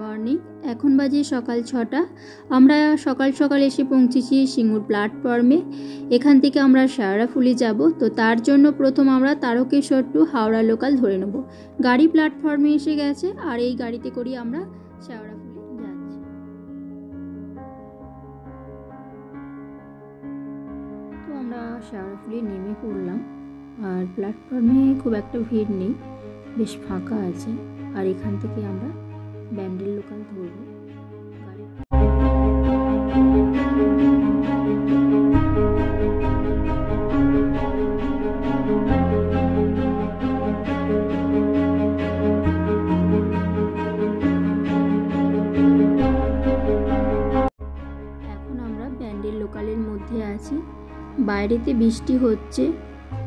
Morning. এখন বাজে সকাল 6টা। আমরা সকাল সকাল এসে পৌঁছেছি সিঙ্গুর প্ল্যাটফর্মে। এখান থেকে আমরা শেওড়াফুলি যাব। তো তার জন্য প্রথম আমরা তারকেশ্বর টু হাওড়া লোকাল ধরে নেব। গাড়ি প্ল্যাটফর্মে এসে গেছে আর এই গাড়িতে করি আমরা শেওড়াফুলি যাচ্ছি। তো আমরা শেওড়াফুলি নেমে পড়লাম আর প্ল্যাটফর্মে খুব একটা ভিড় নেই, বেশ ফাঁকা আছে। আর এখান থেকে আমরা ব্যান্ডেল লোকাল ধরব। এখন আমরা ব্যান্ডেল লোকালের মধ্যে আছি। বাইরেতে বৃষ্টি হচ্ছে,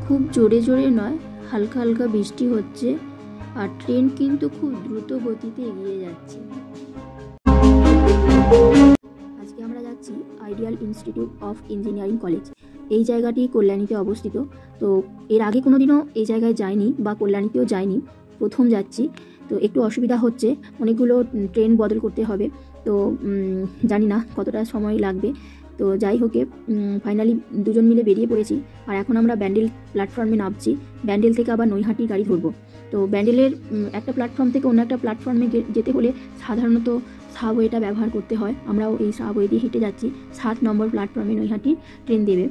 খুব জোরে জোরে নয়, হালকা হালকা বৃষ্টি হচ্ছে আর ট্রেন কিন্তু খুব দ্রুত গতিতে এগিয়ে যাচ্ছে। আজকে আমরা যাচ্ছি ideal institute of engineering college. এই জায়গাটি কল্যাণীতে অবস্থিত। তো এর আগে কোনোদিনও এই জায়গায় যাইনি বা কল্যাণীতেও যাইনি, প্রথম যাচ্ছি। তো একটু অসুবিধা হচ্ছে, অনেকগুলো ট্রেন বদল করতে হবে। তো জানি না কতটা সময় লাগবে। তো যাই হোক, ফাইনালি দুজন মিলে বেরিয়ে পড়েছি আর এখন আমরা ব্যান্ডেল প্ল্যাটফর্মে নামছি। ব্যান্ডেল থেকে আবার নৈহাটির গাড়ি ধরবো। তো ব্যান্ডেলের একটা প্ল্যাটফর্ম থেকে অন্য একটা প্ল্যাটফর্মে যেতে হলে সাধারণত সাবওয়েটা ব্যবহার করতে হয়। আমরাও এই সাবওয়ে দিয়ে হেঁটে যাচ্ছি। 7 নম্বর প্ল্যাটফর্মে নৈহাটির ট্রেন দেবে।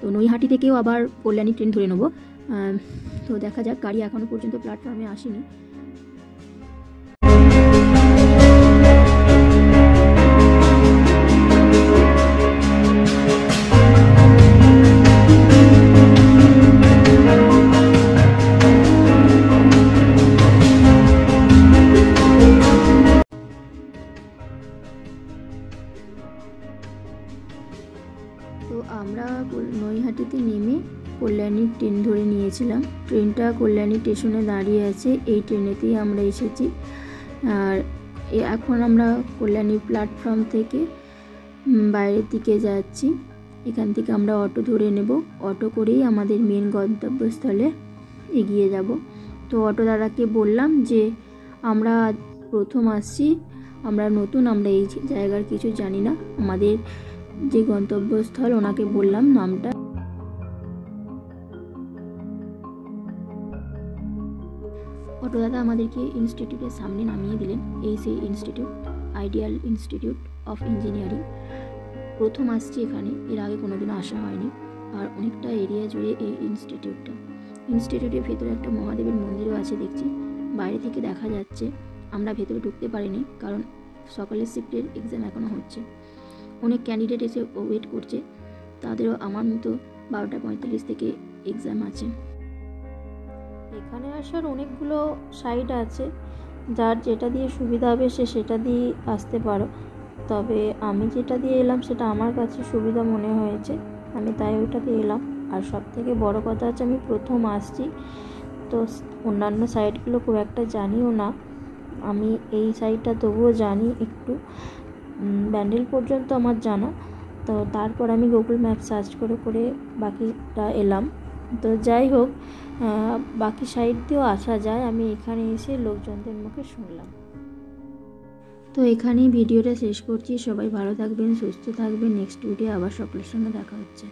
তো নৈহাটি থেকেও আবার কল্যাণী ট্রেন ধরে নেবো। তো দেখা যাক, গাড়ি এখনও পর্যন্ত প্ল্যাটফর্মে আসেনি। তো আমরা নৈহাটিতে নেমে কল্যাণীর ট্রেন ধরে নিয়েছিলাম। ট্রেনটা কল্যাণী স্টেশনে দাঁড়িয়ে আছে, এই ট্রেনেতেই আমরা এসেছি। আর এখন আমরা কল্যাণী প্ল্যাটফর্ম থেকে বাইরের দিকে যাচ্ছি। এখান থেকে আমরা অটো ধরে নেব। অটো করেই আমাদের মেন গন্তব্যস্থলে এগিয়ে যাব। তো অটো দাদাকে বললাম যে আমরা প্রথম আসছি, আমরা নতুন, আমরা এই জায়গার কিছু জানি না। আমাদের যে গন্তব্যস্থল ওনাকে বললাম নামটা। অটো দাদা আমাদেরকে ইনস্টিটিউটের সামনে নামিয়ে দিলেন। এই সেই institute, ideal institute of engineering. প্রথম আসছি এখানে, এর আগে কোনোদিনও আসা হয়নি। আর অনেকটা এরিয়া জুড়ে এই ইনস্টিটিউটটা। ইনস্টিটিউটের ভেতরে একটা মহাদেবের মন্দিরও আছে দেখছি, বাইরে থেকে দেখা যাচ্ছে। আমরা ভেতরে ঢুকতে পারিনি কারণ সকালের শিফটের এক্সাম এখনও হচ্ছে। অনেক ক্যান্ডিডেট এসে ওয়েট করছে, তাদেরও আমার মতো 12:45 থেকে এক্সাম আছে। এখানে আসার অনেকগুলো সাইট আছে, যার যেটা দিয়ে সুবিধা হবে সে সেটা দিয়ে আসতে পারো। তবে আমি যেটা দিয়ে এলাম সেটা আমার কাছে সুবিধা মনে হয়েছে, আমি তাই ওইটা দিয়ে এলাম। আর সব থেকে বড়ো কথা হচ্ছে আমি প্রথম আসছি, তো অন্যান্য সাইটগুলো খুব একটা জানিও না। আমি এই সাইটটা তবুও জানি একটু, ব্যান্ডেল পর্যন্ত আমার জানা। তো তারপর আমি গুগল ম্যাপ সার্চ করে করে বাকিটা এলাম। তো যাই হোক, বাকি সাইট দিয়েও আসা যায়, আমি এখানে এসে লোকজনদের মুখে শুনলাম। তো এখানেই ভিডিওটা শেষ করছি। সবাই ভালো থাকবেন, সুস্থ থাকবেন। নেক্সট ভিডিও আবার সকলের সঙ্গে দেখা হচ্ছে।